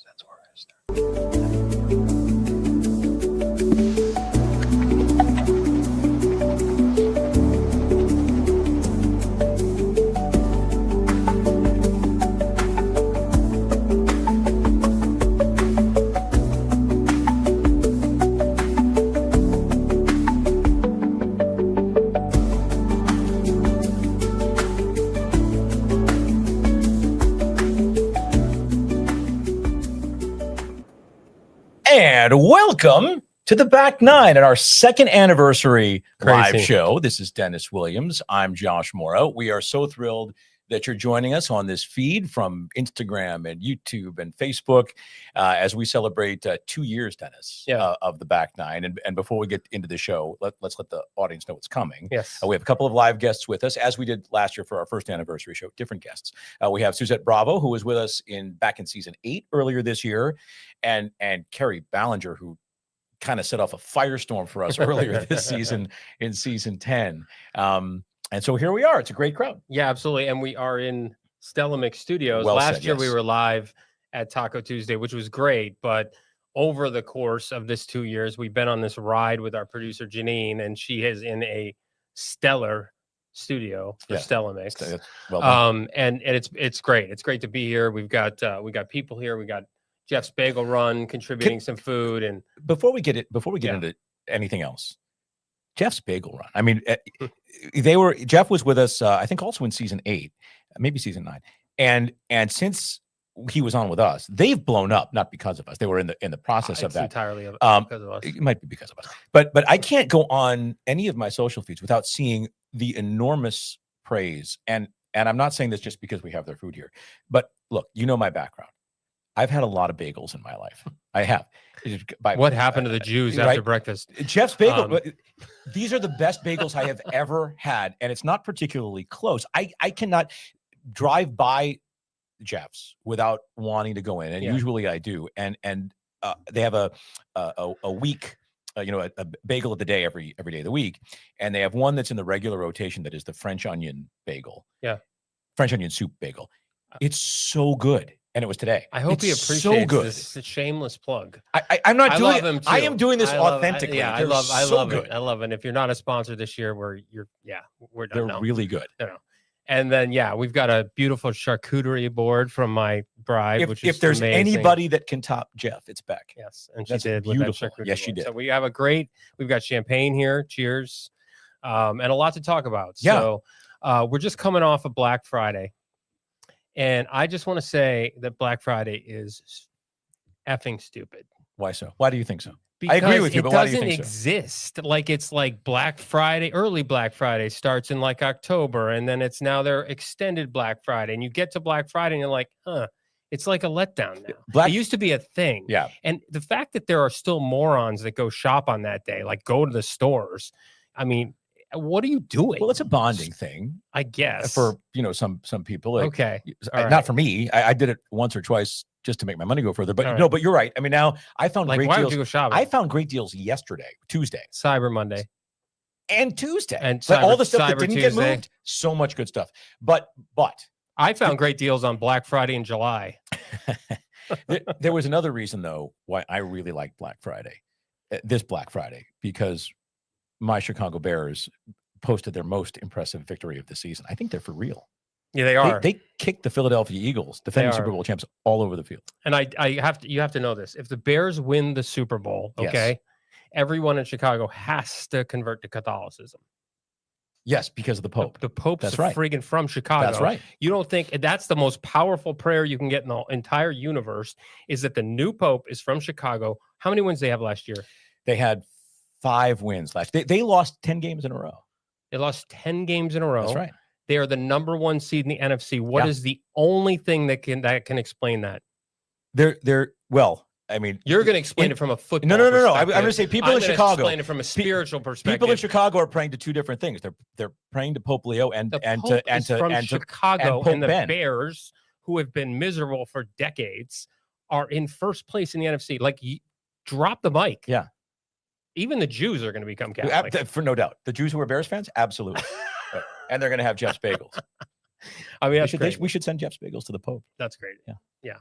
That's where I start. And welcome to the Back Nine at our second anniversary live show. This is Dennis Williams. I'm Josh Morrow. We are so thrilled that you're joining us on this feed from Instagram and YouTube and Facebook as we celebrate 2 years, Dennis, of the Back Nine. And before we get into the show, let's let the audience know what's coming. Yes. We have a couple of live guests with us, as we did last year for our first anniversary show, different guests. We have Suzette Bravo, who was with us back in season 8 earlier this year, and Carrie Ballinger, who kind of set off a firestorm for us earlier this season in season 10. And so here we are. It's a great crowd. Yeah, absolutely. And we are in StellaMix Studios. Well Last said, year yes. we were live at Taco Tuesday, which was great. But over the course of this 2 years, we've been on this ride with our producer, Janine, and she is in a stellar studio for StellaMix. Well done. And it's great. It's great to be here. We got people here. We got Jeff's Bagel Run contributing some food. And before we get into anything else, Jeff's Bagel Run. I mean, Jeff was with us, I think, also in season 8, maybe season 9, and since he was on with us, they've blown up. Not because of us; they were in the process of that. Entirely because of us. It might be because of us, but I can't go on any of my social feeds without seeing the enormous praise. And I'm not saying this just because we have their food here, but look, you know my background. I've had a lot of bagels in my life. I have. What happened to the Jews after breakfast? Jeff's Bagel. These are the best bagels I have ever had, and it's not particularly close. I cannot drive by Jeff's without wanting to go in, and usually I do. And they have a week, a bagel of the day every day of the week, and they have one that's in the regular rotation that is the French onion bagel. Yeah, French onion soup bagel. It's so good. And it was today. I hope he appreciates this shameless plug. I'm not doing love him too. I am doing this authentically. I love it. I love it. And if you're not a sponsor this year, we're done. They're really good. And then we've got a beautiful charcuterie board from my bride, which is if there's amazing. Anybody that can top Jeff, it's Beck. Yes, and That's she did. beautiful. With that charcuterie Yes, she board. did. So we've got champagne here. Cheers, and a lot to talk about. Yeah. So we're just coming off of Black Friday. And I just want to say that Black Friday is effing stupid. Why so? Why do you think so? Because I agree with you, but why do you think it doesn't exist. Like, it's like Black Friday, early Black Friday starts in like October, and then it's now their extended Black Friday. And you get to Black Friday and you're like, it's like a letdown now. It used to be a thing. Yeah. And the fact that there are still morons that go shop on that day, like go to the stores. I mean, what are you doing? Well, it's a bonding thing, I guess, for some people. Like, okay, not for me. I did it once or twice just to make my money go further. But but you're right. I mean, now I found great why deals. Would you go shopping? I found great deals yesterday, Tuesday, Cyber Monday, and Tuesday, and all the stuff that didn't Tuesday. get moved. So much good stuff. But I found great deals on Black Friday in July. There was another reason, though, why I really liked Black Friday, this Black Friday, because my Chicago Bears posted their most impressive victory of the season. I think they're for real. Yeah, they are. They kicked the Philadelphia Eagles, defending Super Bowl champs, all over the field. And you have to know this. If the Bears win the Super Bowl, everyone in Chicago has to convert to Catholicism. Yes, because of the Pope. The Pope's friggin' from Chicago. That's right. You don't think that's the most powerful prayer you can get in the entire universe, is that the new Pope is from Chicago. How many wins did they have last year? They had 5 wins last year. They lost 10 games in a row. They lost 10 games in a row. That's right. They are the #1 seed in the NFC. What is the only thing that can explain that? I mean, you're going to explain it from a football. No. I'm going to say people in Chicago. Explain it from a spiritual perspective. People in Chicago are praying to 2 different things. They're praying to Pope Leo and Chicago, Pope and the Ben. Bears, who have been miserable for decades, are in first place in the NFC. Like, drop the mic. Yeah. Even the Jews are going to become Catholic. For no doubt. The Jews who are Bears fans, absolutely. Right. And they're going to have Jeff's Bagels. I mean, we should send Jeff's Bagels to the Pope. That's great. Yeah.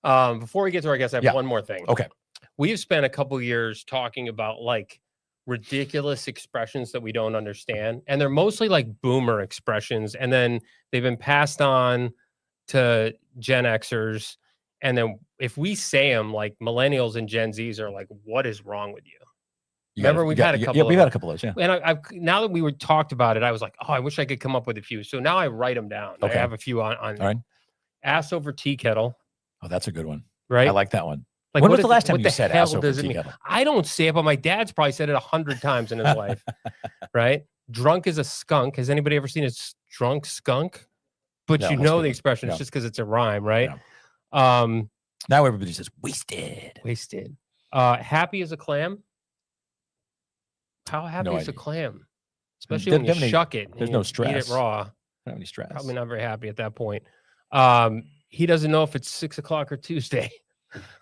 Before we get to our guest, I have one more thing. Okay. We've spent a couple years talking about like ridiculous expressions that we don't understand, and they're mostly like boomer expressions, and then they've been passed on to Gen Xers, and then if we say them, like millennials and Gen Zs are like, "What is wrong with you?" Remember, we've had a couple. Yeah, we've had a couple of those. Yeah. And I've now that we were talked about it, I was like, "Oh, I wish I could come up with a few." So now I write them down. Okay. I have a few on. All right. Ass over tea kettle. Oh, that's a good one. Right. I like that one. Like, when was the last time you said hell ass over does it tea mean? kettle? I don't say it, but my dad's probably said it 100 times in his life. Right? Drunk as a skunk. Has anybody ever seen a drunk skunk? But No, you that's know good. the expression. It's just because it's a rhyme, right? Yeah. Now everybody says wasted. Wasted. Happy as a clam. How happy No is a idea. clam? Especially when you shuck it. There's and no you stress. Eat it raw. I don't have any stress. Probably not very happy at that point. He doesn't know if it's 6 o'clock or Tuesday.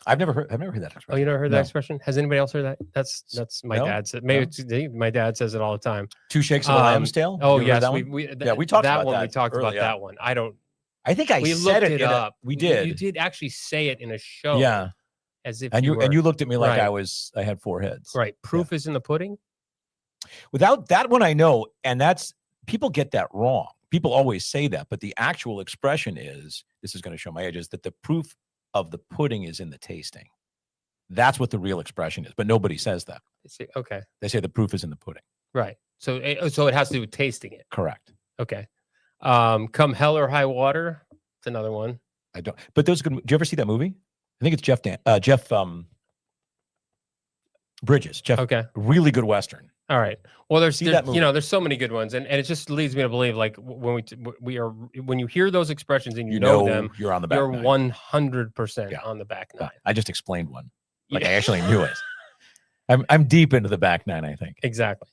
I've never heard that expression. Oh, you never heard that expression? Has anybody else heard that? That's my dad's. Maybe it's, my dad says it all the time. 2 shakes of a lamb's tail. Oh yes, we talked that about one. that. We talked early, about that one. I don't. I think we said looked it up. We did. You did actually say it in a show. Yeah. As if and you looked at me like right. I had 4 heads. Right. Proof is in the pudding. Without that one, I know, and that's people get that wrong. People always say that, but the actual expression is, this is going to show my age, is that the proof of the pudding is in the tasting. That's what the real expression is, but nobody says that. Okay. They say the proof is in the pudding. Right. So it has to do with tasting it. Correct. Okay. Come hell or high water. It's another one. I don't. But those good. Do you ever see that movie? I think it's Jeff Bridges. Okay. Really good Western. All right. Well, there's there's so many good ones, and it just leads me to believe like when you hear those expressions and you know them, you're on the back. You're 100% on the back nine. I just explained one. Like I actually knew it. I'm deep into the back nine, I think. Exactly.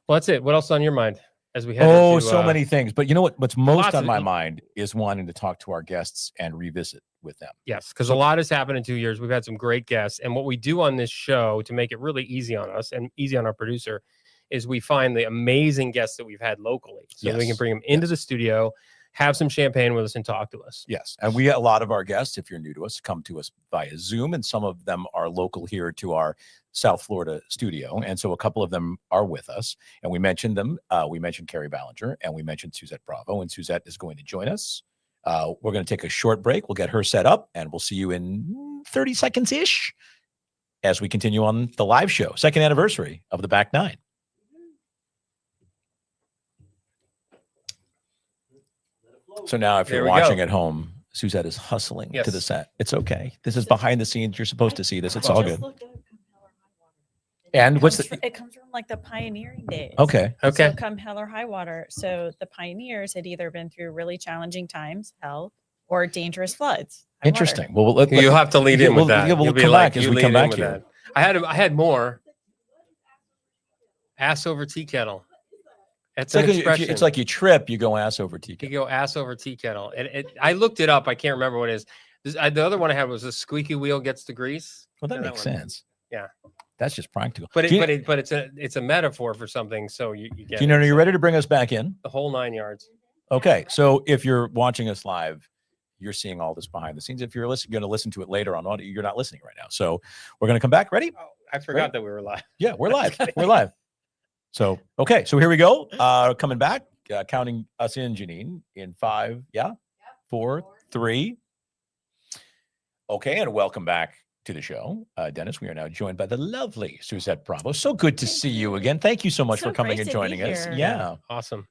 Well, that's it. What else on your mind as we head into, so many things. But you know what's most on my mind is wanting to talk to our guests and revisit with them. Yes, because a lot has happened in 2 years. We've had some great guests. And what we do on this show to make it really easy on us and easy on our producer is we find the amazing guests that we've had locally. So we can bring them into the studio, have some champagne with us and talk to us. Yes. And a lot of our guests, if you're new to us, come to us via Zoom, and some of them are local here to our South Florida studio. And so a couple of them are with us, and we mentioned them. We mentioned Carrie Ballinger, and we mentioned Suzette Bravo, and Suzette is going to join us. We're going to take a short break. We'll get her set up, and we'll see you in 30 seconds-ish as we continue on the live show, second anniversary of the Back Nine. So now if you're watching at home, Suzette is hustling to the set. It's okay. This is behind the scenes. You're supposed to see this. It's all good. And it comes from like the pioneering days. Okay. So come hell or high water. So the pioneers had either been through really challenging times, hell, or dangerous floods. Interesting. Well, you'll have to lead in with that. We'll come back as we come back here. I had more. Ass over tea kettle. It's like you trip, you go ass over tea kettle. You go ass over tea kettle. I looked it up. I can't remember what it is. The other one I had was a squeaky wheel gets the grease. Well, that makes sense. Yeah. That's just practical. But it's a metaphor for something. So you get. Gina, are you ready to bring us back in? The whole 9 yards. Okay. So if you're watching us live, you're seeing all this behind the scenes. If you're going to listen to it later on audio, you're not listening right now. So we're going to come back. Ready? Oh, I forgot that we were live. Yeah, we're live. We're live. So, okay. So here we go. Coming back, counting us in, Janine, in 5, 4, 3. Okay. And welcome back to the show. Dennis, we are now joined by the lovely Suzette Bravo. So good to see you again. Thank you so much for coming and joining us. Yeah. Awesome.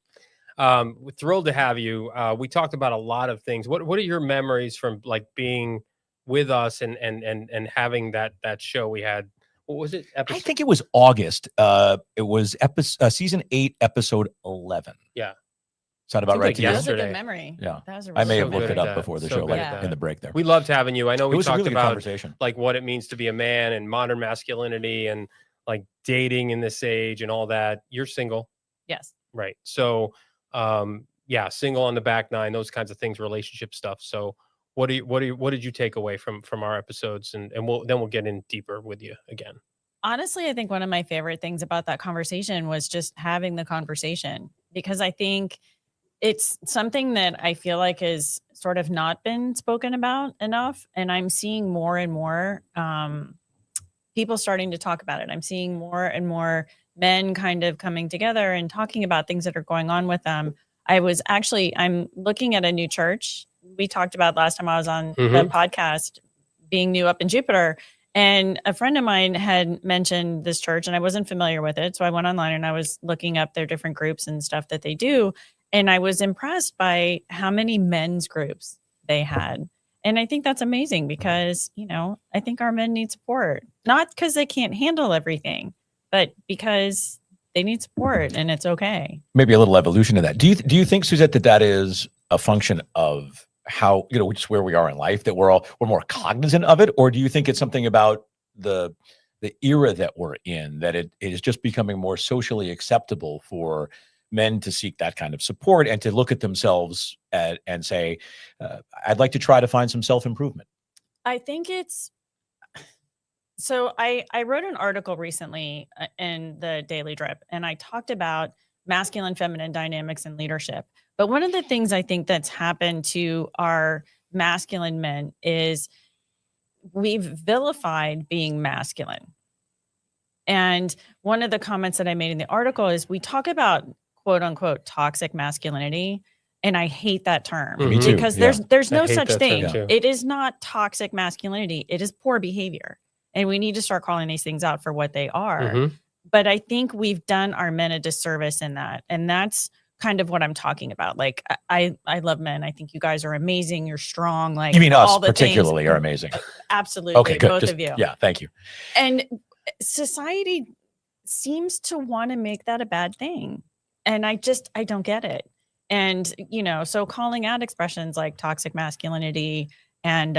We're thrilled to have you. We talked about a lot of things. What are your memories from like being with us and having that show we had? What was it? I think it was August. It was season 8, episode 11. Yeah. Sound about right to you? That was a good memory. Yeah. That was I may have looked it up before the show, in the break there. We loved having you. I know we talked about like what it means to be a man and modern masculinity and like dating in this age and all that. You're single. Yes. Right. So, single on the back nine, those kinds of things, relationship stuff. So what did you take away from our episodes? And we'll get in deeper with you again. Honestly, I think one of my favorite things about that conversation was just having the conversation, because I think it's something that I feel like has sort of not been spoken about enough. And I'm seeing more and more people starting to talk about it. I'm seeing more and more men kind of coming together and talking about things that are going on with them. I'm looking at a new church. We talked about last time I was on the podcast, being new up in Jupiter. And a friend of mine had mentioned this church and I wasn't familiar with it. So I went online and I was looking up their different groups and stuff that they do. And I was impressed by how many men's groups they had. And I think that's amazing because, I think our men need support, not because they can't handle everything, but because they need support and it's okay. Maybe a little evolution of that. Do you think, Suzette, that is a function of how, just where we are in life, that we're more cognizant of it? Or do you think it's something about the era that we're in, that it is just becoming more socially acceptable for men to seek that kind of support and to look at themselves and say, I'd like to try to find some self-improvement? I think so I wrote an article recently in the Daily Drip, and I talked about masculine, feminine dynamics in leadership. But one of the things I think that's happened to our masculine men is we've vilified being masculine. And one of the comments that I made in the article is we talk about quote unquote toxic masculinity. And I hate that term because there's no such thing. It is not toxic masculinity. It is poor behavior. And we need to start calling these things out for what they are. But I think we've done our men a disservice in that. And that's kind of what I'm talking about. Like, I love men. I think you guys are amazing. You're strong. Like, you mean us all the particularly are amazing? Absolutely. Okay, good. Both of you. Yeah, thank you. And society seems to want to make that a bad thing. And I don't get it. And, so calling out expressions like toxic masculinity and,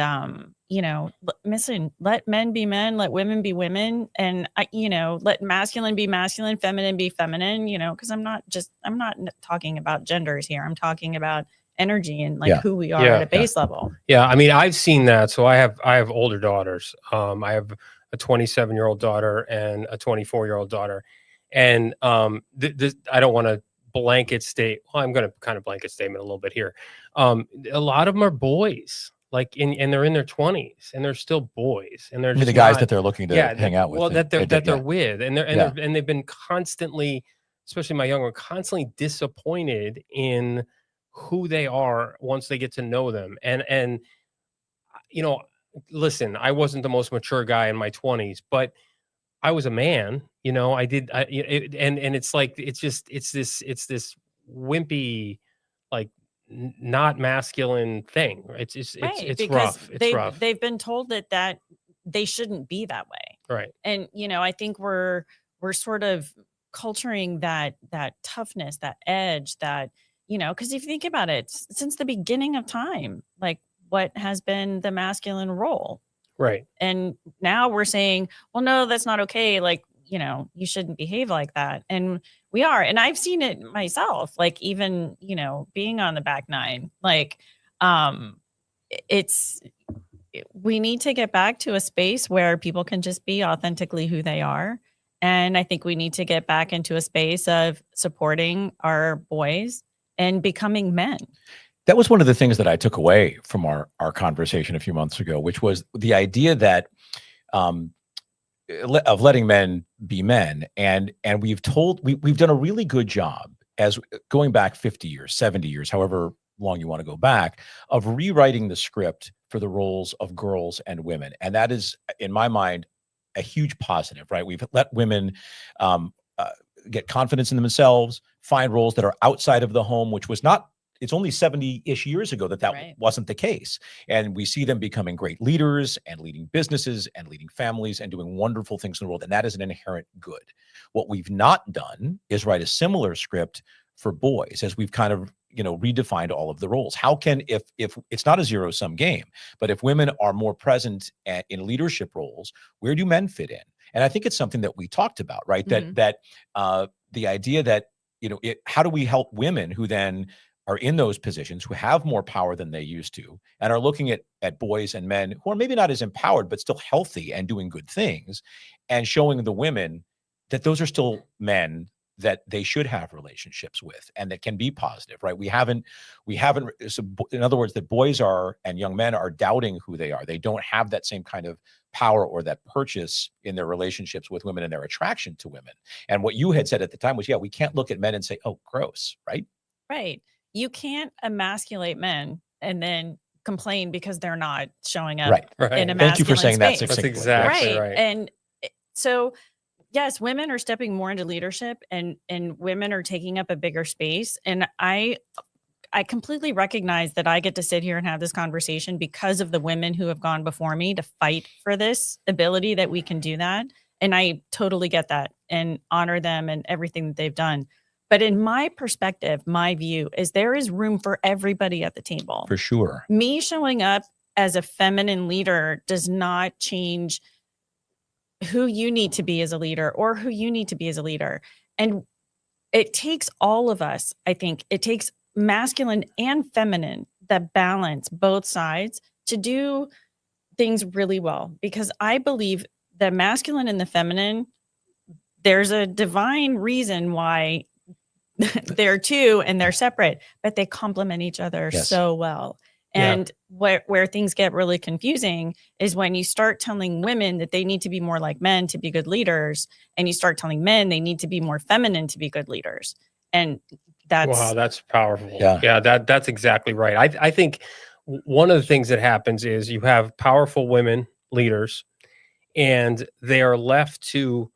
listen, let men be men, let women be women, and, let masculine be masculine, feminine be feminine, because I'm not talking about genders here. I'm talking about energy and who we are at a base level. Yeah. I mean, I've seen that. So I have older daughters. I have a 27-year-old daughter and a 24-year-old daughter. And this, I don't want to blanket state. Well, I'm going to kind of blanket statement a little bit here. A lot of them are boys, and they're in their 20s, and they're still boys, and they're just the guys that they're looking to hang out with. Well, that they're with, and they've been constantly, especially my younger, constantly disappointed in who they are once they get to know them. And listen, I wasn't the most mature guy in my 20s, but I was a man, and it's like, it's this wimpy, like not masculine thing. It's rough. It's rough. They've been told that they shouldn't be that way. Right. And, I think we're sort of culturing that toughness, that edge, that, because if you think about it, since the beginning of time, like what has been the masculine role? Right. And now we're saying, well, no, that's not okay. Like, you shouldn't behave like that. And we are. And I've seen it myself, like even, being on the back nine, like, we need to get back to a space where people can just be authentically who they are. And I think we need to get back into a space of supporting our boys and becoming men. That was one of the things that I took away from our conversation a few months ago, which was the idea that of letting men be men. And we've done a really good job, as going back 50 years, 70 years, however long you want to go back, of rewriting the script for the roles of girls and women. And that is, in my mind, a huge positive, right? We've let women get confidence in themselves, find roles that are outside of the home, which was not, it's only 70-ish years ago that right. wasn't the case. And we see them becoming great leaders and leading businesses and leading families and doing wonderful things in the world. And that is an inherent good. What we've not done is write a similar script for boys, as we've kind of, redefined all of the roles. How can, if it's not a zero-sum game, but if women are more present in leadership roles, where do men fit in? And I think it's something that we talked about, right? Mm-hmm. That the idea that, how do we help women who then are in those positions, who have more power than they used to, and are looking at boys and men who are maybe not as empowered, but still healthy and doing good things, and showing the women that those are still men that they should have relationships with and that can be positive, right? We haven't, so in other words, that boys are, and young men are doubting who they are. They don't have that same kind of power or that purchase in their relationships with women and their attraction to women. And what you had said at the time was, yeah, we can't look at men and say, oh, gross, right? Right. You can't emasculate men and then complain because they're not showing up Right. in a masculine Thank you for saying that space. That's succinctly. exactly right. And so, yes, women are stepping more into leadership, and women are taking up a bigger space. And I completely recognize that I get to sit here and have this conversation because of the women who have gone before me to fight for this ability that we can do that. And I totally get that and honor them and everything that they've done. But in my perspective, my view is there is room for everybody at the table. For sure. Me showing up as a feminine leader does not change who you need to be as a leader or who you need to be as a leader. And it takes all of us. I think it takes masculine and feminine that balance both sides to do things really well, because I believe the masculine and the feminine, there's a divine reason why they're two and they're separate, but they complement each other so well. And where things get really confusing is when you start telling women that they need to be more like men to be good leaders, and you start telling men they need to be more feminine to be good leaders. And that's powerful. Yeah. That's exactly right. I think one of the things that happens is you have powerful women leaders, and they are left to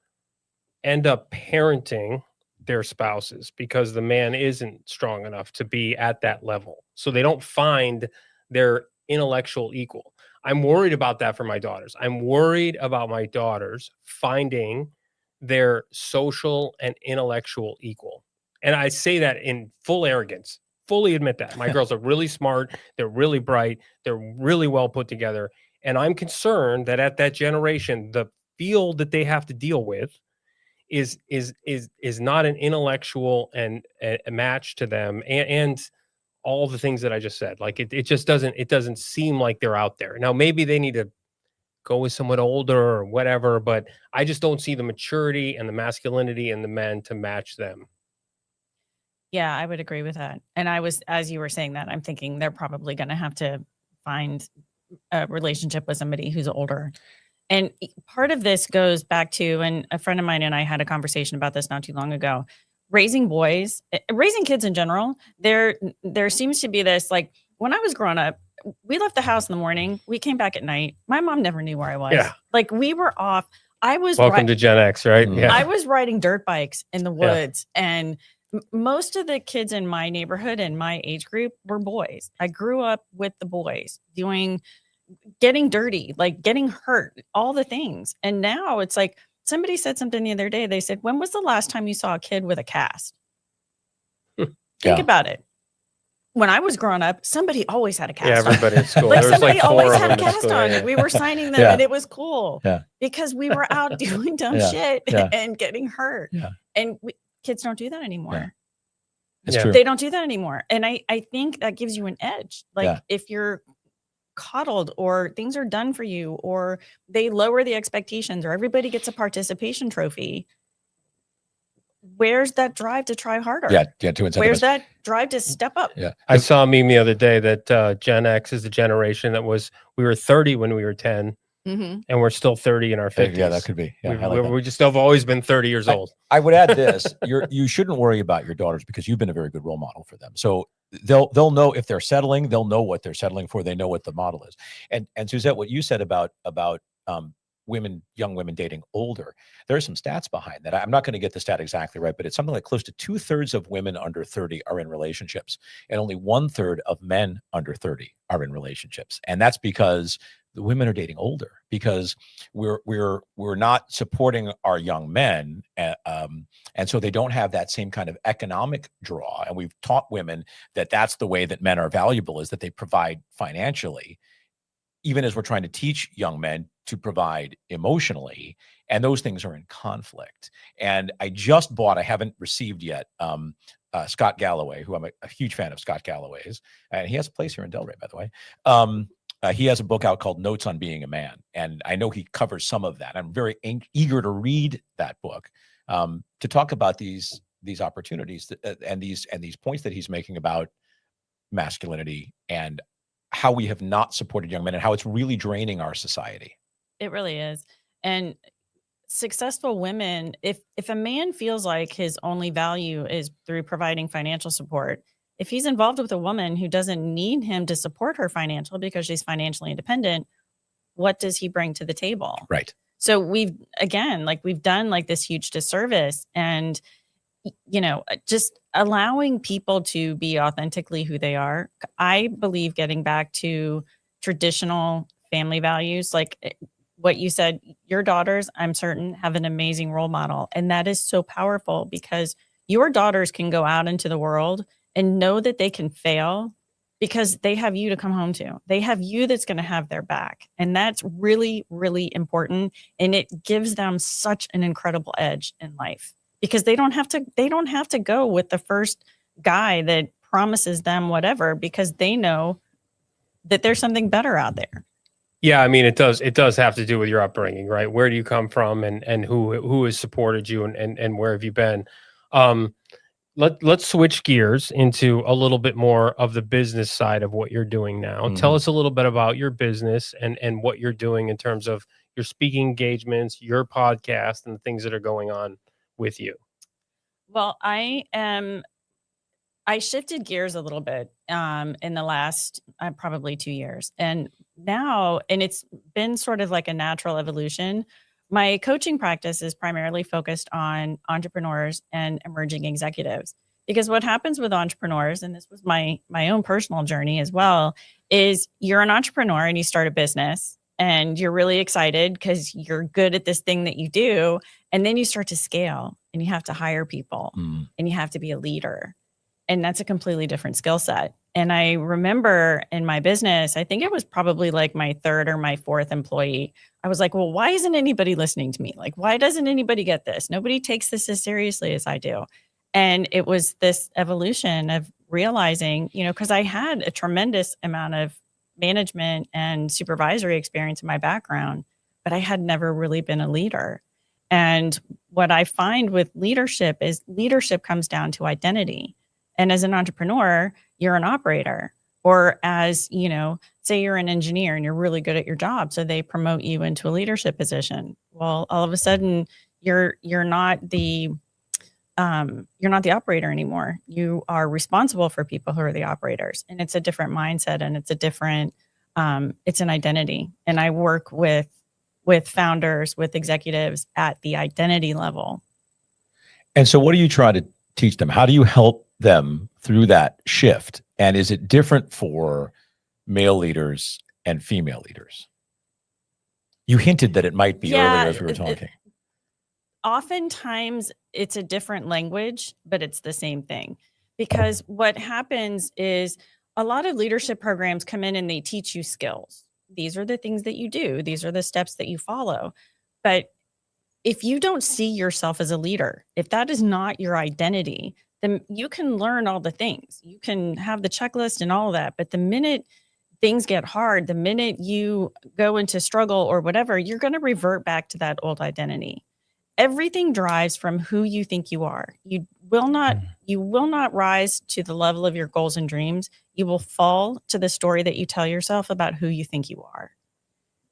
end up parenting their spouses because the man isn't strong enough to be at that level. So they don't find their intellectual equal. I'm worried about that for my daughters. I'm worried about my daughters finding their social and intellectual equal. And I say that in full arrogance, fully admit that. My girls are really smart. They're really bright. They're really well put together. And I'm concerned that at that generation, the field that they have to deal with is not an intellectual and a match to them, and all the things that I just said. Like it just doesn't seem like they're out there. Now maybe they need to go with someone older or whatever, but I just don't see the maturity and the masculinity in the men to match them. Yeah, I would agree with that. And I was, as you were saying that, I'm thinking they're probably going to have to find a relationship with somebody who's older. And part of this goes back to, and a friend of mine and I had a conversation about this not too long ago, raising boys, raising kids in general. There seems to be this, like, when I was growing up, we left the house in the morning, we came back at night. My mom never knew where I was. Yeah. Like, we were off. Welcome to Gen X, right? Mm-hmm. Yeah. I was riding dirt bikes in the woods, and most of the kids in my neighborhood and my age group were boys. I grew up with the boys getting dirty, like getting hurt, all the things. And now it's like, somebody said something the other day. They said, when was the last time you saw a kid with a cast? Think about it. When I was growing up, somebody always had a cast on. Everybody at school. Like, there was somebody like four always of had them a at cast school. on. Yeah. We were signing them, and it was cool because we were out doing dumb shit and getting hurt. And kids don't do that anymore. It's true. They don't do that anymore. And I think that gives you an edge. Like, if you're coddled, or things are done for you, or they lower the expectations, or everybody gets a participation trophy, where's that drive to try harder? Where's that drive to step up? I saw a meme the other day that Gen X is the generation that we were 30 when we were 10, and we're still 30 in our 50s. Yeah, that could be. We just have always been 30 years old. I would add this: you shouldn't worry about your daughters, because you've been a very good role model for them. So they'll know if they're settling. They'll know what they're settling for. They know what the model is. And Suzette, what you said about young women dating older, there are some stats behind that. I'm not going to get the stat exactly right, but it's something like close to 2/3 of women under 30 are in relationships, and only 1/3 of men under 30 are in relationships. And that's because the women are dating older, because we're not supporting our young men, and so they don't have that same kind of economic draw. And we've taught women that that's the way that men are valuable, is that they provide financially, even as we're trying to teach young men to provide emotionally, and those things are in conflict. And I just bought, I haven't received yet, Scott Galloway, who I'm a huge fan of Scott Galloway's, and he has a place here in Delray, by the way. He has a book out called Notes on Being a Man, and I know he covers some of that. I'm very eager to read that book, to talk about these these opportunities and these points that he's making about masculinity and how we have not supported young men and how it's really draining our society. It really is. And successful women, if a man feels like his only value is through providing financial support, if he's involved with a woman who doesn't need him to support her financial because she's financially independent, what does he bring to the table? Right. So we've done like this huge disservice, and just allowing people to be authentically who they are. I believe getting back to traditional family values, like what you said, your daughters, I'm certain, have an amazing role model. And that is so powerful because your daughters can go out into the world and know that they can fail because they have you to come home to. They have you that's going to have their back. And that's really, really important. And it gives them such an incredible edge in life because they don't have to go with the first guy that promises them whatever, because they know that there's something better out there. Yeah, I mean, it does have to do with your upbringing, right? Where do you come from, and who has supported you, and where have you been? Let's switch gears into a little bit more of the business side of what you're doing now. Mm-hmm. Tell us a little bit about your business and what you're doing in terms of your speaking engagements, your podcast, and the things that are going on with you. Well, I shifted gears a little bit in the last probably 2 years. And now, and it's been sort of like a natural evolution, my coaching practice is primarily focused on entrepreneurs and emerging executives. Because what happens with entrepreneurs, and this was my own personal journey as well, is you're an entrepreneur and you start a business and you're really excited because you're good at this thing that you do. And then you start to scale and you have to hire people and you have to be a leader. And that's a completely different skill set. And I remember in my business, I think it was probably like my third or my fourth employee. I was like, well, why isn't anybody listening to me? Like, why doesn't anybody get this? Nobody takes this as seriously as I do. And it was this evolution of realizing, because I had a tremendous amount of management and supervisory experience in my background, but I had never really been a leader. And what I find with leadership is leadership comes down to identity. And as an entrepreneur, you're an operator, or as, say you're an engineer and you're really good at your job. So they promote you into a leadership position. Well, all of a sudden you're not the operator anymore. You are responsible for people who are the operators, and it's a different mindset, and it's a different, it's an identity. And I work with founders, with executives at the identity level. And so what do you try to teach them? How do you help them through that shift? And is it different for male leaders and female leaders? You hinted that it might be earlier as we were talking. Oftentimes it's a different language, but it's the same thing. Because what happens is a lot of leadership programs come in and they teach you skills. These are the things that you do. These are the steps that you follow. But if you don't see yourself as a leader, if that is not your identity, then you can learn all the things. You can have the checklist and all of that. But the minute things get hard, the minute you go into struggle or whatever, you're going to revert back to that old identity. Everything drives from who you think you are. You will not rise to the level of your goals and dreams. You will fall to the story that you tell yourself about who you think you are.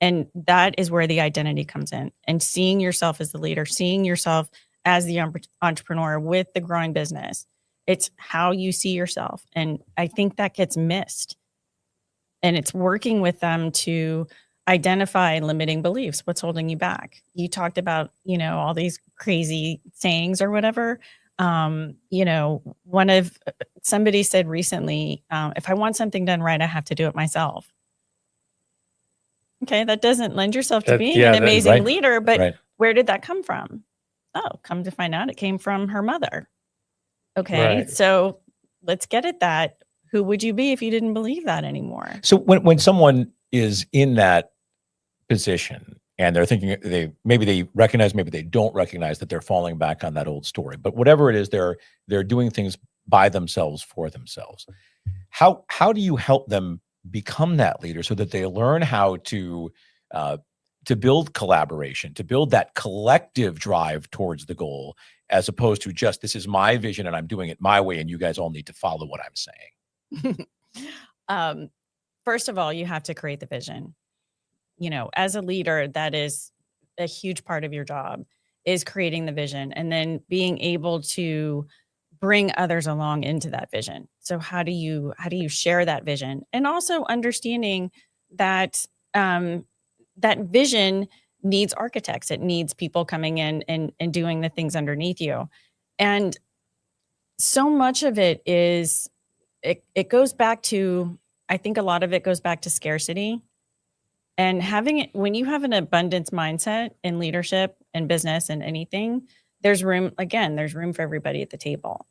And that is where the identity comes in, and seeing yourself as the leader, seeing yourself as the entrepreneur with the growing business. It's how you see yourself. And I think that gets missed. And it's working with them to identify limiting beliefs. What's holding you back? You talked about, all these crazy sayings or whatever. Somebody said recently, if I want something done right, I have to do it myself. Okay. That doesn't lend yourself to being an amazing leader, but where did that come from? Oh, come to find out it came from her mother. Okay. Right. So let's get at that. Who would you be if you didn't believe that anymore? So when someone is in that position and they're thinking maybe they recognize, maybe they don't recognize that they're falling back on that old story, but whatever it is, they're doing things by themselves for themselves. How do you help them become that leader so that they learn how to to build collaboration, to build that collective drive towards the goal, as opposed to just, this is my vision and I'm doing it my way and you guys all need to follow what I'm saying? First of all, you have to create the vision. You know, as a leader, that is a huge part of your job, is creating the vision and then being able to bring others along into that vision. So how do you share that vision? And also understanding that that vision needs architects. It needs people coming in and doing the things underneath you. And so much of it is, it goes back to, I think a lot of it goes back to scarcity. And having it, when you have an abundance mindset in leadership and business and anything, there's room for everybody at the table.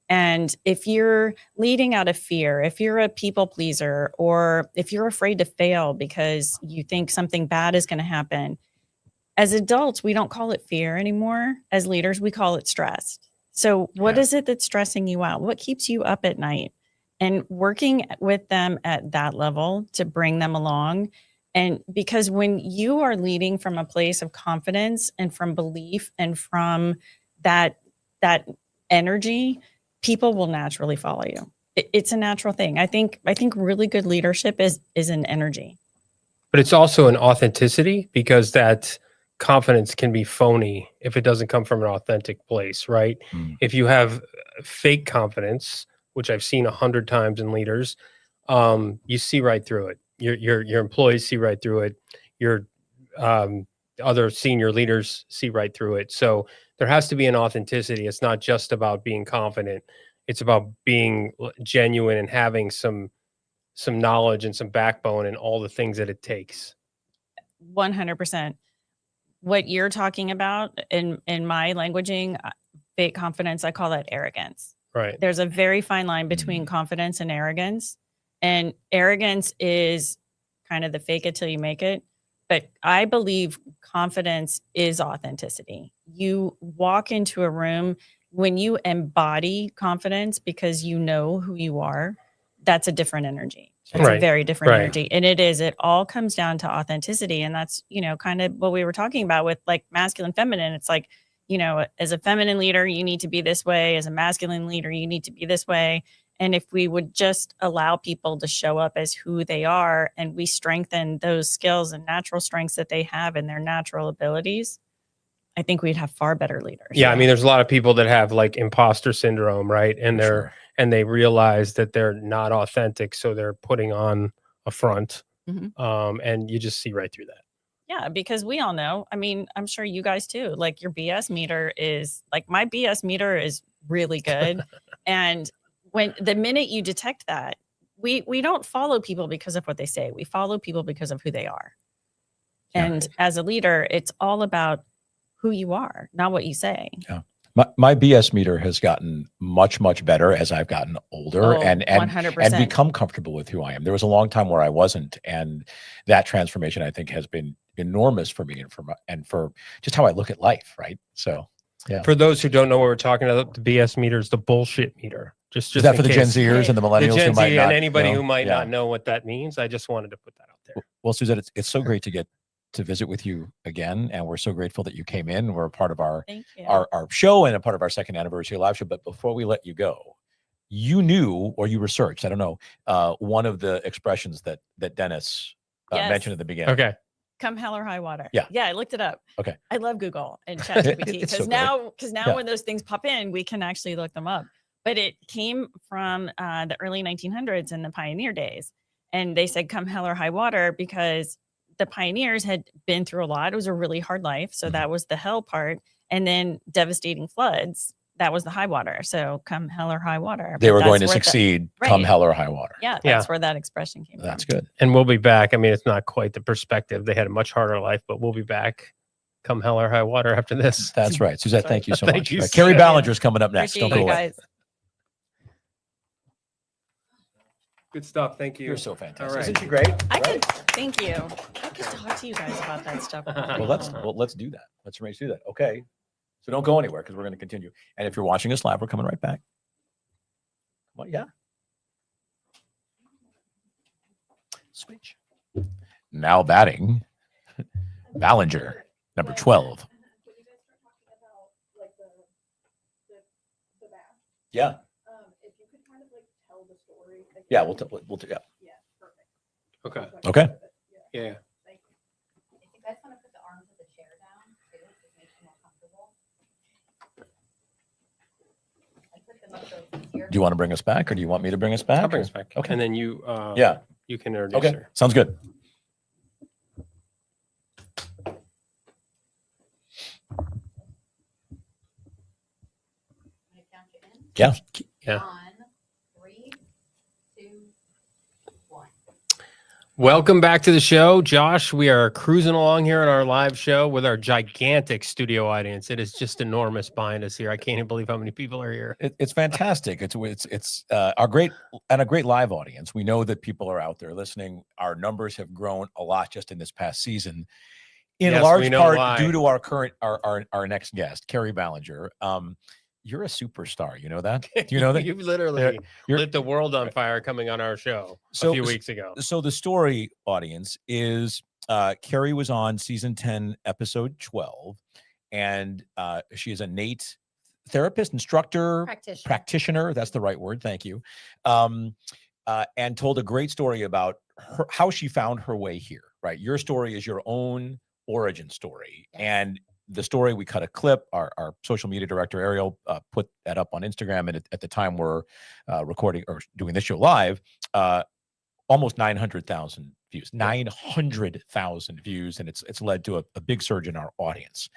And if you're leading out of fear, if you're a people pleaser, or if you're afraid to fail because you think something bad is going to happen, as adults, we don't call it fear anymore. As leaders, we call it stress. So what is it that's stressing you out? What keeps you up at night? And working with them at that level to bring them along. And because when you are leading from a place of confidence and from belief and from that energy, people will naturally follow you. It's a natural thing. I think really good leadership is an energy. But it's also an authenticity, because that confidence can be phony if it doesn't come from an authentic place, right? If you have fake confidence, which I've seen 100 times in leaders, you see right through it. Your employees see right through it. Your other senior leaders see right through it. So there has to be an authenticity. It's not just about being confident. It's about being genuine and having some knowledge and some backbone and all the things that it takes. 100%. What you're talking about in my languaging, fake confidence, I call that arrogance. Right. There's a very fine line between confidence and arrogance. And arrogance is kind of the fake it till you make it. But I believe confidence is authenticity. You walk into a room when you embody confidence because you know who you are. That's a different energy. That's a very different energy. And it all comes down to authenticity. And that's, kind of what we were talking about with like masculine, feminine. It's like, as a feminine leader, you need to be this way. As a masculine leader, you need to be this way. And if we would just allow people to show up as who they are, and we strengthen those skills and natural strengths that they have and their natural abilities, I think we'd have far better leaders. Yeah. I mean, there's a lot of people that have like imposter syndrome, right? And and they realize that they're not authentic. So they're putting on a front. And you just see right through that. Yeah, because we all know, I mean, I'm sure you guys too, like your BS meter is like, my BS meter is really good. And when the minute you detect that, we don't follow people because of what they say. We follow people because of who they are. And as a leader, it's all about who you are, not what you say. Yeah. My BS meter has gotten much, much better as I've gotten older and 100%. And become comfortable with who I am. There was a long time where I wasn't. And that transformation, I think, has been enormous for me and for just how I look at life. Right. So, yeah. For those who don't know what we're talking about, the BS meter is the bullshit meter. Just is that for the Gen Zers and the millennials who might not, and anybody who might not know what that means? I just wanted to put that out there. Well, Suzette, it's so great to get to visit with you again, and we're so grateful that you came in. We're a part of our show and a part of our second anniversary live show. But before we let you go, you knew or you researched, I don't know, one of the expressions that Dennis mentioned at the beginning. Okay. Come hell or high water. Yeah. Yeah, I looked it up. Okay. I love Google and ChatGPT because now when those things pop in, we can actually look them up. But it came from the early 1900s in the pioneer days. And they said, come hell or high water, because the pioneers had been through a lot. It was a really hard life. So that was the hell part. And then devastating floods. That was the high water. So come hell or high water. They were going to succeed come hell or high water. Yeah, that's where that expression came from. That's good. And we'll be back. I mean, it's not quite the perspective. They had a much harder life, but we'll be back come hell or high water after this. That's right. Suzette, thank you so much. You. Carrie Ballinger's coming up next. Appreciate Don't go away. Guys. Good stuff. Thank you. You're so fantastic. All right. Isn't she great? Thank you. I could talk to you guys about that stuff. Well, let's do that. Let's arrange to do that. Okay. So don't go anywhere because we're going to continue. And if you're watching us live, we're coming right back. Well, yeah. Switch. Now batting. Ballinger, number 12. Yeah. If you could kind of like tell the story. Yeah, yeah. Yeah, perfect. Okay. Okay. Yeah. Thank you. If you guys want to put the arms of the chair down, too, it makes you more comfortable. I put them up so it's easier. Do you want to bring us back, or do you want me to bring us back? I'll bring or- us back. Okay. And then you, Yeah. you can introduce Okay. her. Sounds good. I'm gonna count you in. Yeah. Yeah. On 3, 2, 1. Welcome back to the show, Josh. We are cruising along here on our live show with our gigantic studio audience. It is just enormous behind us here. I can't even believe how many people are here. It's fantastic. It's our great live audience. We know that people are out there listening. Our numbers have grown a lot just in this past season, in Yes, we large know part why. due to our next guest, Carrie Ballinger. You're a superstar. You know that? Do you know that? You've literally You're- lit the world on fire coming on our show a few weeks ago. So the story, audience, is Carrie was on season 10, episode 12, and she is a NATE therapist, instructor, practitioner. That's the right word. Thank you. And told a great story about how she found her way here. Right, your story is your own origin story, and the story, we cut a clip. Our social media director Ariel put that up on Instagram, and at the time we're recording or doing this show live, almost 900,000 views. 900,000 views, and it's led to a big surge in our audience.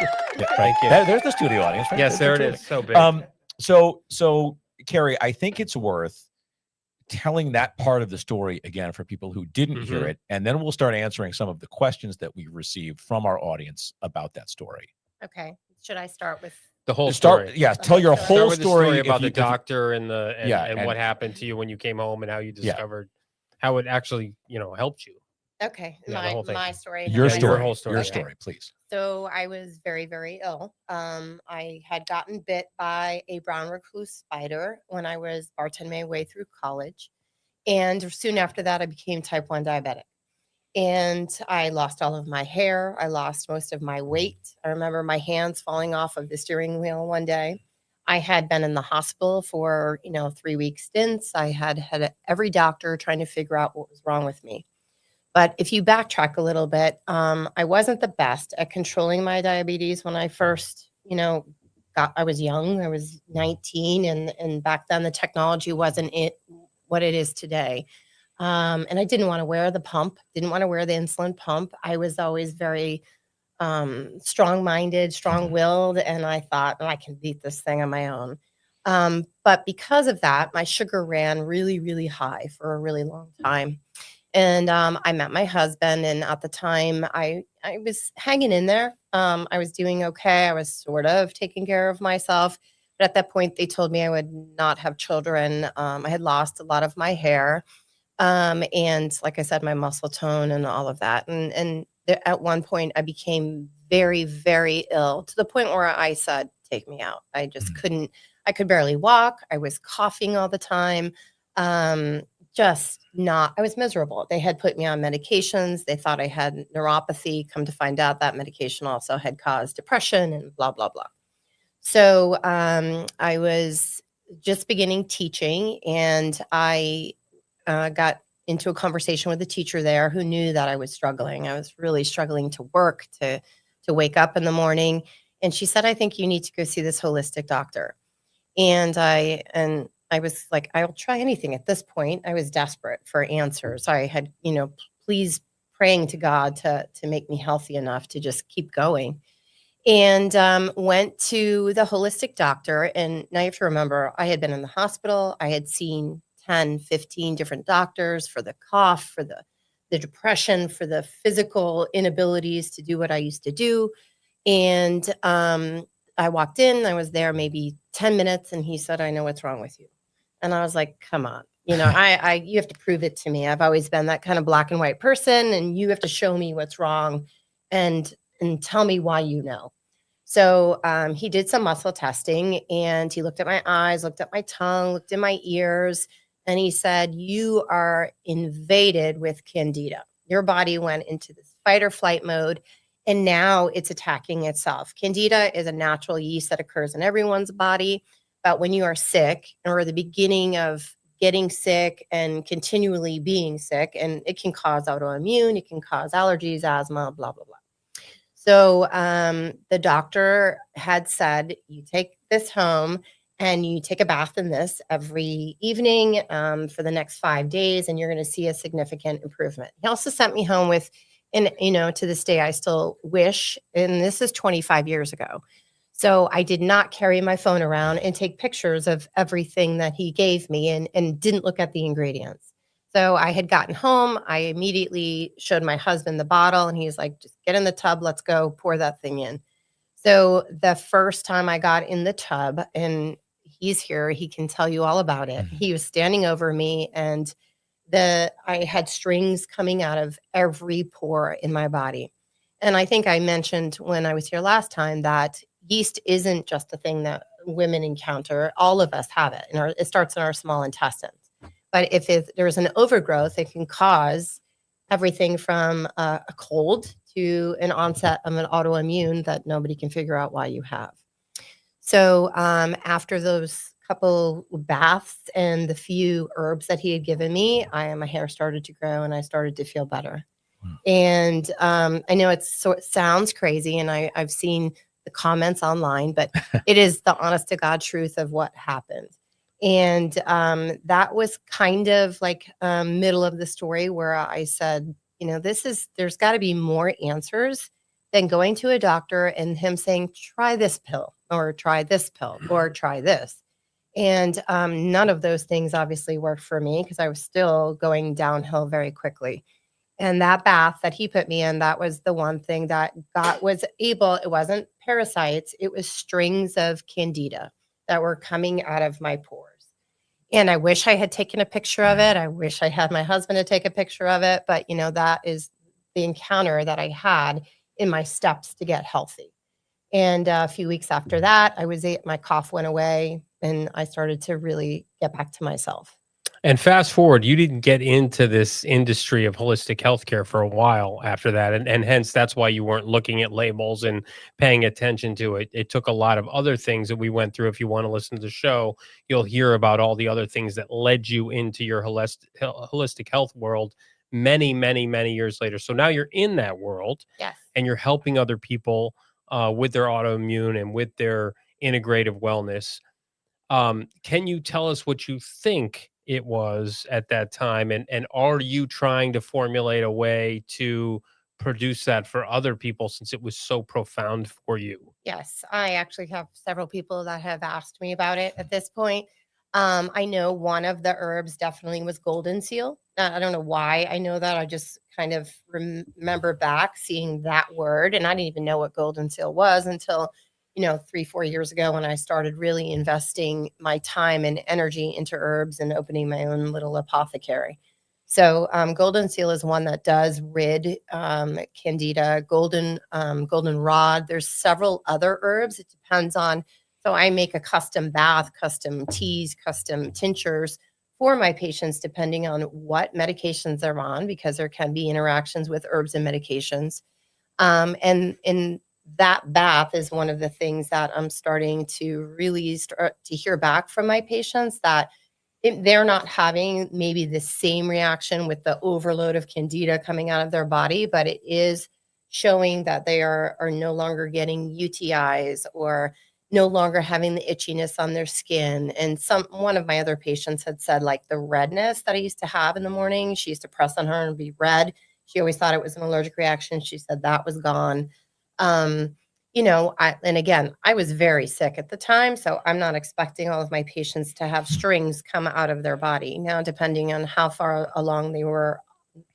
Yeah, right. Thank you. There's the studio audience. Right? Yes, there it Terrific. is. So big. So Carrie, I think it's worth telling that part of the story again for people who didn't hear it, and then we'll start answering some of the questions that we received from our audience about that story. Okay. Should I start with The whole story. Yeah, tell your Start whole Start with the story if about you- the doctor and and- what happened to you when you came home and how you discovered how it actually, helped you. Okay, Yeah, the whole thing. my story. Your Yeah, story. your whole story, Your yeah. story, please. So I was very, very ill. I had gotten bit by a brown recluse spider when I was bartending my way through college. And soon after that, I became type 1 diabetic. And I lost all of my hair. I lost most of my weight. I remember my hands falling off of the steering wheel one day. I had been in the hospital for, 3-week stints. I had every doctor trying to figure out what was wrong with me. But if you backtrack a little bit, I wasn't the best at controlling my diabetes when I first, I was young. I was 19, and back then the technology wasn't what it is today. And I didn't want to wear the pump, didn't want to wear the insulin pump. I was always very strong-minded, strong-willed, and I thought, I can beat this thing on my own. But because of that, my sugar ran really, really high for a really long time. And I met my husband, and at the time, I was hanging in there. I was doing okay. I was sort of taking care of myself. But at that point, they told me I would not have children. I had lost a lot of my hair. And like I said, my muscle tone and all of that. And at one point, I became very, very ill to the point where I said, take me out. I just couldn't. I could barely walk. I was coughing all the time. I was miserable. They had put me on medications. They thought I had neuropathy. Come to find out that medication also had caused depression and blah, blah, blah. So I was just beginning teaching, and I got into a conversation with a teacher there who knew that I was struggling. I was really struggling to work, to wake up in the morning. And she said, I think you need to go see this holistic doctor. And I was like, I'll try anything at this point. I was desperate for answers. I had, please praying to God to make me healthy enough to just keep going. And went to the holistic doctor. And now you have to remember, I had been in the hospital. I had seen 10, 15 different doctors for the cough, for the depression, for the physical inabilities to do what I used to do. And I walked in, I was there maybe 10 minutes, and he said, I know what's wrong with you. And I was like, come on, you have to prove it to me. I've always been that kind of black and white person, and you have to show me what's wrong and tell me why you know. So he did some muscle testing, and he looked at my eyes, looked at my tongue, looked in my ears, and he said, you are invaded with candida. Your body went into this fight or flight mode. And now it's attacking itself. Candida is a natural yeast that occurs in everyone's body. But when you are sick or the beginning of getting sick and continually being sick, and it can cause autoimmune, it can cause allergies, asthma, blah, blah, blah. So the doctor had said, you take this home and you take a bath in this every evening for the next 5 days, and you're going to see a significant improvement. He also sent me home with, and to this day, I still wish, and this is 25 years ago. So I did not carry my phone around and take pictures of everything that he gave me and didn't look at the ingredients. So I had gotten home. I immediately showed my husband the bottle, and he's like, just get in the tub. Let's go pour that thing in. So the first time I got in the tub, and he's here, he can tell you all about it. He was standing over me, and I had strings coming out of every pore in my body. And I think I mentioned when I was here last time that yeast isn't just a thing that women encounter. All of us have it. It starts in our small intestines. But if there's an overgrowth, it can cause everything from a cold to an onset of an autoimmune that nobody can figure out why you have. So after those couple baths and the few herbs that he had given me, my hair started to grow and I started to feel better. And I know it sounds crazy, and I've seen the comments online, but it is the honest to God truth of what happened. And that was kind of like middle of the story where I said, there's got to be more answers than going to a doctor and him saying, try this pill or try this pill or try this. And none of those things obviously worked for me because I was still going downhill very quickly. And that bath that he put me in, that was the one thing that it wasn't parasites, it was strings of candida that were coming out of my pores. And I wish I had taken a picture of it. I wish I had my husband to take a picture of it. But, that is the encounter that I had in my steps to get healthy. And a few weeks after that, my cough went away and I started to really get back to myself. And fast forward, you didn't get into this industry of holistic healthcare for a while after that. And hence, that's why you weren't looking at labels and paying attention to it. It took a lot of other things that we went through. If you want to listen to the show, you'll hear about all the other things that led you into your holistic health world many, many, many years later. So now you're in that world. Yes. And you're helping other people with their autoimmune and with their integrative wellness. Can you tell us what you think it was at that time, and are you trying to formulate a way to produce that for other people since it was so profound for you? Yes, I actually have several people that have asked me about it at this point. I know one of the herbs definitely was golden seal. I don't know why I know that. I just kind of remember back seeing that word, and I didn't even know what golden seal was until 3-4 years ago when I started really investing my time and energy into herbs and opening my own little apothecary. So golden seal is one that does rid candida, goldenrod. There's several other herbs. It depends on, so I make a custom bath, custom teas, custom tinctures for my patients, depending on what medications they're on, because there can be interactions with herbs and medications. And in that bath is one of the things that I'm starting to really start to hear back from my patients, that they're not having maybe the same reaction with the overload of candida coming out of their body, but it is showing that they are no longer getting UTIs or no longer having the itchiness on their skin. And one of my other patients had said, like, the redness that I used to have in the morning, she used to press on her and be red. She always thought it was an allergic reaction. She said that was gone. And again, I was very sick at the time, so I'm not expecting all of my patients to have strings come out of their body. Now, depending on how far along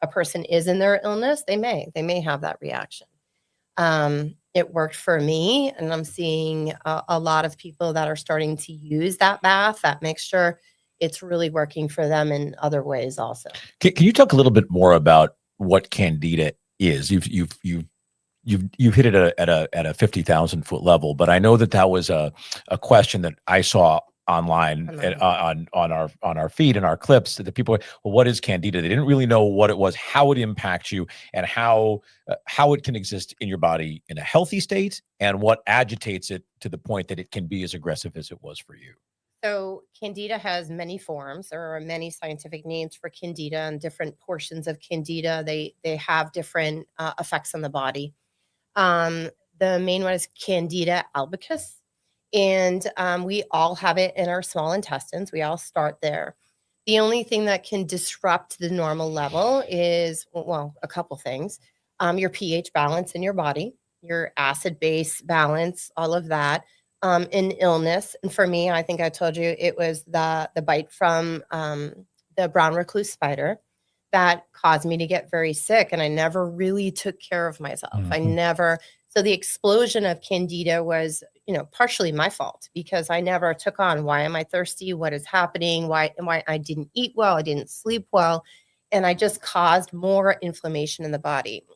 a person is in their illness, they may have that reaction. It worked for me, and I'm seeing a lot of people that are starting to use that bath, that mixture. It's really working for them in other ways also. Can you talk a little bit more about what candida is? You've hit it at a 50,000 foot level, but I know that was a question that I saw online and, on our feed and our clips that the people, well, what is candida? They didn't really know what it was, how it impacts you, and how it can exist in your body in a healthy state, and what agitates it to the point that it can be as aggressive as it was for you. So candida has many forms. There are many scientific names for candida, and different portions of candida, they have different effects on the body. The main one is Candida albicans, and we all have it in our small intestines. We all start there. The only thing that can disrupt the normal level is, well, a couple things. Your pH balance in your body, your acid-base balance, all of that. In illness, and for me, I think I told you it was the bite from the brown recluse spider that caused me to get very sick, and I never really took care of myself. I never. So the explosion of candida was, partially my fault, because I never took on, why am I thirsty? What is happening? Why I didn't eat well? I didn't sleep well, and I just caused more inflammation in the body.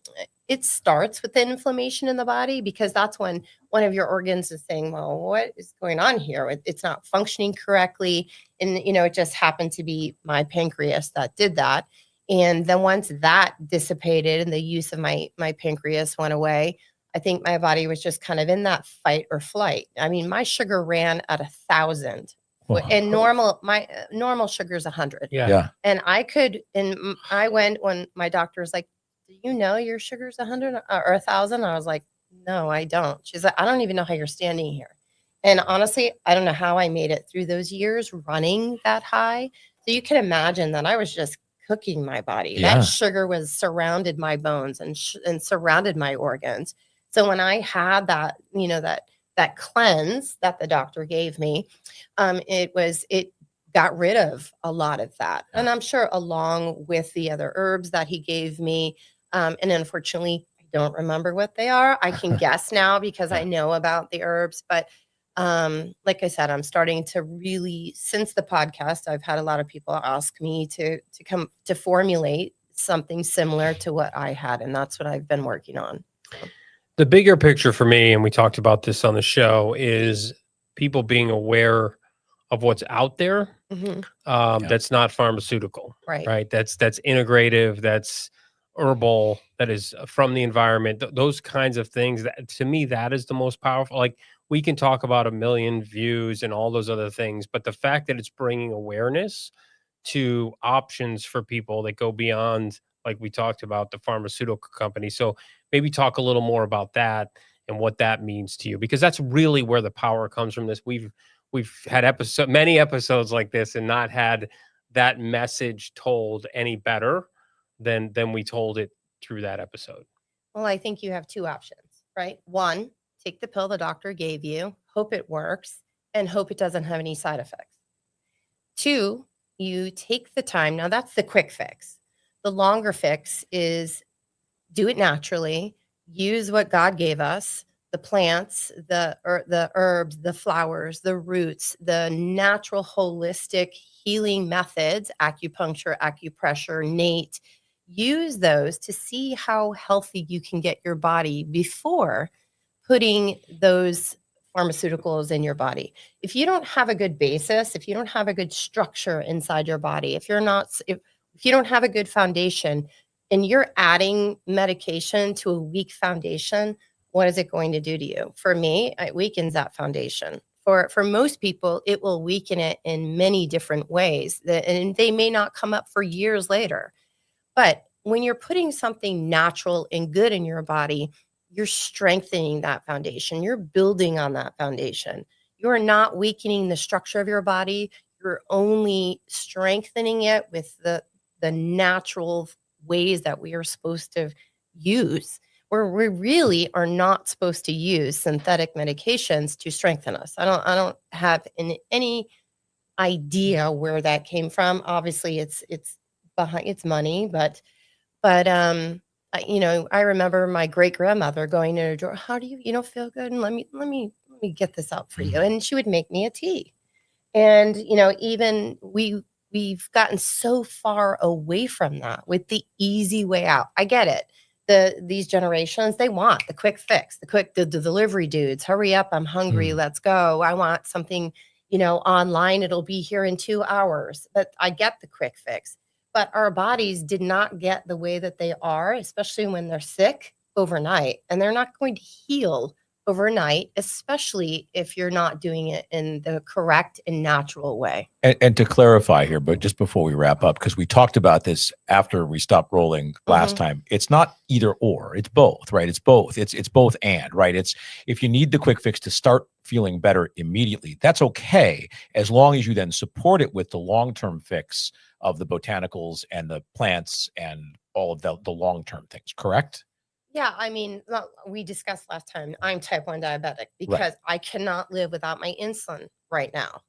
It starts with the inflammation in the body, because that's when one of your organs is saying, well, what is going on here? It's not functioning correctly. And, it just happened to be my pancreas that did that. And then once that dissipated and the use of my pancreas went away, I think my body was just kind of in that fight or flight. I mean, my sugar ran at 1,000. And my normal sugar is 100. Yeah. And I went when my doctor was like, do you know your sugar's 100 or 1,000? I was like, no, I don't. She's like, I don't even know how you're standing here. And honestly, I don't know how I made it through those years running that high. So you can imagine that I was just cooking my body. Yeah. That sugar was surrounded my bones and surrounded my organs. So when I had that, that cleanse that the doctor gave me, it got rid of a lot of that. And I'm sure along with the other herbs that he gave me, and unfortunately, I don't remember what they are. I can guess now because I know about the herbs. But like I said, I'm starting to really, since the podcast, I've had a lot of people ask me to come to formulate something similar to what I had. And that's what I've been working on. The bigger picture for me, and we talked about this on the show, is people being aware of what's out there. That's not pharmaceutical, right? That's integrative, that's herbal, that is from the environment. Those kinds of things, that to me, that is the most powerful. Like, we can talk about 1 million views and all those other things, but the fact that it's bringing awareness to options for people that go beyond, like we talked about, the pharmaceutical company. So maybe talk a little more about that and what that means to you, because that's really where the power comes from. This we've had many episodes like this, and not had that message told any better than we told it through that episode. Well, I think you have two options, right? One, take the pill the doctor gave you, hope it works, and hope it doesn't have any side effects. Two, you take the time. Now, that's the quick fix. The longer fix is do it naturally, use what God gave us, the plants, the herbs, the flowers, the roots, the natural holistic healing methods, acupuncture, acupressure, NATE. Use those to see how healthy you can get your body before putting those pharmaceuticals in your body. If you don't have a good basis, if you don't have a good structure inside your body, if you don't have a good foundation and you're adding medication to a weak foundation, what is it going to do to you? For me, it weakens that foundation. For most people, it will weaken it in many different ways, and they may not come up for years later. But when you're putting something natural and good in your body, you're strengthening that foundation. You're building on that foundation. You're not weakening the structure of your body. You're only strengthening it with the natural ways that we are supposed to use, where we really are not supposed to use synthetic medications to strengthen us. I don't have any idea where that came from. Obviously, it's money, but I remember my great grandmother going to her drawer. How do you feel good? And let me get this out for you. And she would make me a tea. And even we've gotten so far away from that with the easy way out. I get it. These generations, they want the quick fix, the delivery dudes. Hurry up, I'm hungry. Let's go. I want something Online it'll be here in 2 hours. But I get the quick fix. But our bodies did not get the way that they are, especially when they're sick, overnight. And they're not going to heal overnight, especially if you're not doing it in the correct and natural way. And to clarify here, but just before we wrap up, because we talked about this after we stopped rolling last time, it's not either or, it's both, right? It's both. It's both and, right? It's if you need the quick fix to start feeling better immediately, that's okay, as long as you then support it with the long-term fix of the botanicals and the plants and all of the long-term things, correct? Yeah, I mean, we discussed last time, I'm type 1 diabetic because I cannot live without my insulin right now.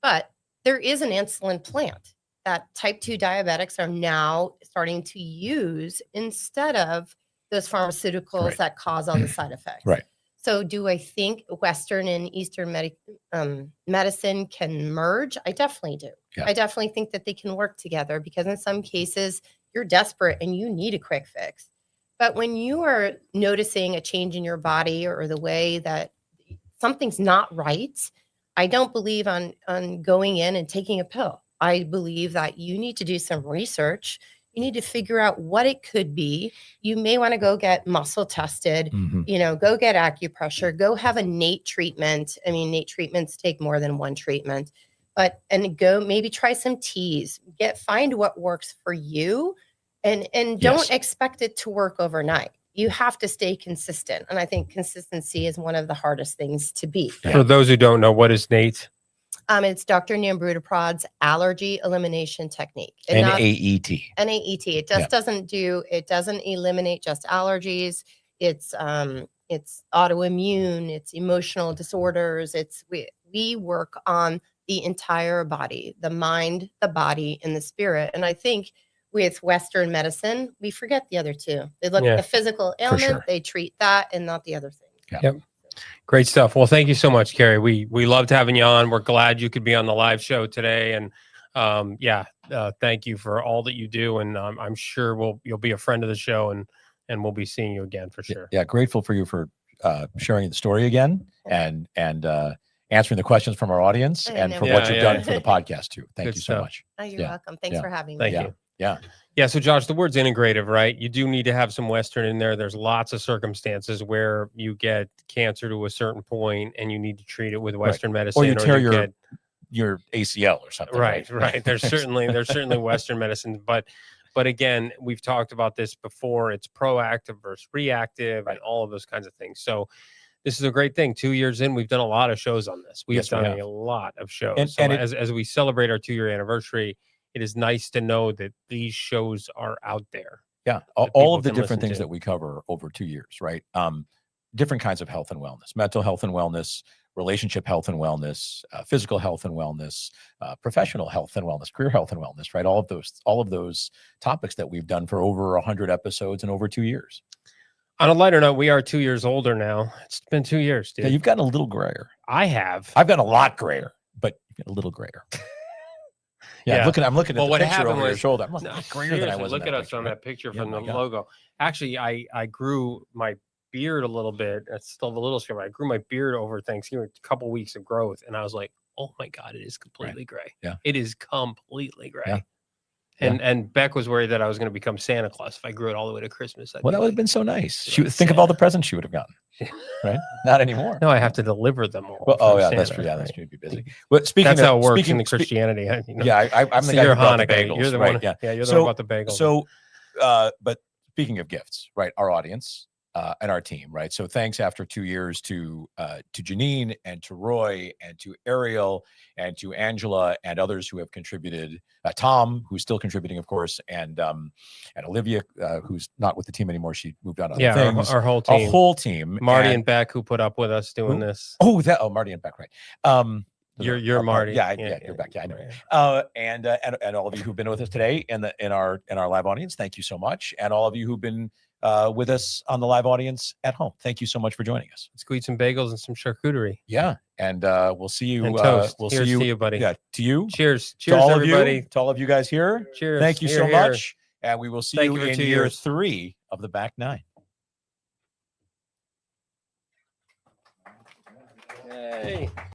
But there is an insulin plant that type 2 diabetics are now starting to use instead of those pharmaceuticals that cause all the side effects. Right. So do I think Western and Eastern medicine can merge? I definitely do. Yeah. I definitely think that they can work together because in some cases you're desperate and you need a quick fix. But when you are noticing a change in your body or the way that something's not right, I don't believe on going in and taking a pill. I believe that you need to do some research. You need to figure out what it could be. You may want to go get muscle tested, go get acupressure, go have a NATE treatment. I mean, NATE treatments take more than one treatment, and go maybe try some teas, find what works for you. And don't expect it to work overnight. You have to stay consistent. And I think consistency is one of the hardest things to beat. For those who don't know, what is NATE? It's Dr. Nambrudaprád's allergy elimination technique. NAET. NAET. It just it doesn't eliminate just allergies. It's autoimmune, it's emotional disorders. We work on the entire body, the mind, the body, and the spirit. And I think with Western medicine, we forget the other two. They look at the physical ailment, they treat that and not the other thing. Yep. Great stuff. Well, thank you so much, Carrie. We loved having you on. We're glad you could be on the live show today. And thank you for all that you do. And I'm sure you'll be a friend of the show and we'll be seeing you again for sure. Yeah. Grateful for you for sharing the story again and answering the questions from our audience and for what you've done for the podcast too. Thank you so much. Oh, you're welcome. Thanks for having me. Thank you. Yeah. So Josh, the word's integrative, right? You do need to have some Western in there. There's lots of circumstances where you get cancer to a certain point and you need to treat it with Western medicine. Or you tear your ACL or something. Right. There's certainly Western medicine, but again, we've talked about this before. It's proactive versus reactive and all of those kinds of things. So this is a great thing. 2 years in, we've done a lot of shows on this. We've done a lot of shows. And as we celebrate our 2-year anniversary, it is nice to know that these shows are out there. Yeah. All of the different things that we cover over 2 years, right? Different kinds of health and wellness, mental health and wellness, relationship health and wellness, physical health and wellness, professional health and wellness, career health and wellness, right? All of those topics that we've done for over 100 episodes in over 2 years. On a lighter note, we are 2 years older now. It's been 2 years, dude. Yeah, you've gotten a little grayer. I have. I've gotten a lot grayer, but a little grayer. Yeah. I'm looking at the picture over your shoulder. I'm like, grayer than I was. Look at us on that picture from the logo. Actually, I grew my beard a little bit. It's still a little scary. I grew my beard over Thanksgiving, a couple weeks of growth, and I was like, oh my God, it is completely gray. Yeah. It is completely gray. Yeah. And Beck was worried that I was going to become Santa Claus if I grew it all the way to Christmas. Well, that would have been so nice. Think of all the presents she would have gotten, right? Not anymore. No, I have to deliver them all. Well, that's true. Yeah, that's true. You'd be busy. But that's how it works in the Christianity. I'm the guy who brought the bagels. You're the right? one. Yeah, you're the one about the bagels. So, but speaking of gifts, right? Our audience and our team, right? So thanks after 2 years to Janine and to Roy and to Ariel and to Angela and others who have contributed. Tom, who's still contributing, of course, and Olivia, who's not with the team anymore. She moved on to other things. Our whole team. Our whole team. Marty and Beck, who put up with us doing this. Marty and Beck, right? You're Marty. You're Beck. Yeah, I know. And all of you who've been with us today in our live audience, thank you so much. And all of you who've been with us on the live audience at home, thank you so much for joining us. Let's go eat some bagels and some charcuterie. Yeah, and we'll see you. And toast. We'll Cheers see you, to you, buddy. Yeah, to you. Cheers. To all everybody. of you. To all of you guys here. Cheers. Thank you so much, and we will see you in year 3 of the Back Nine. Yay.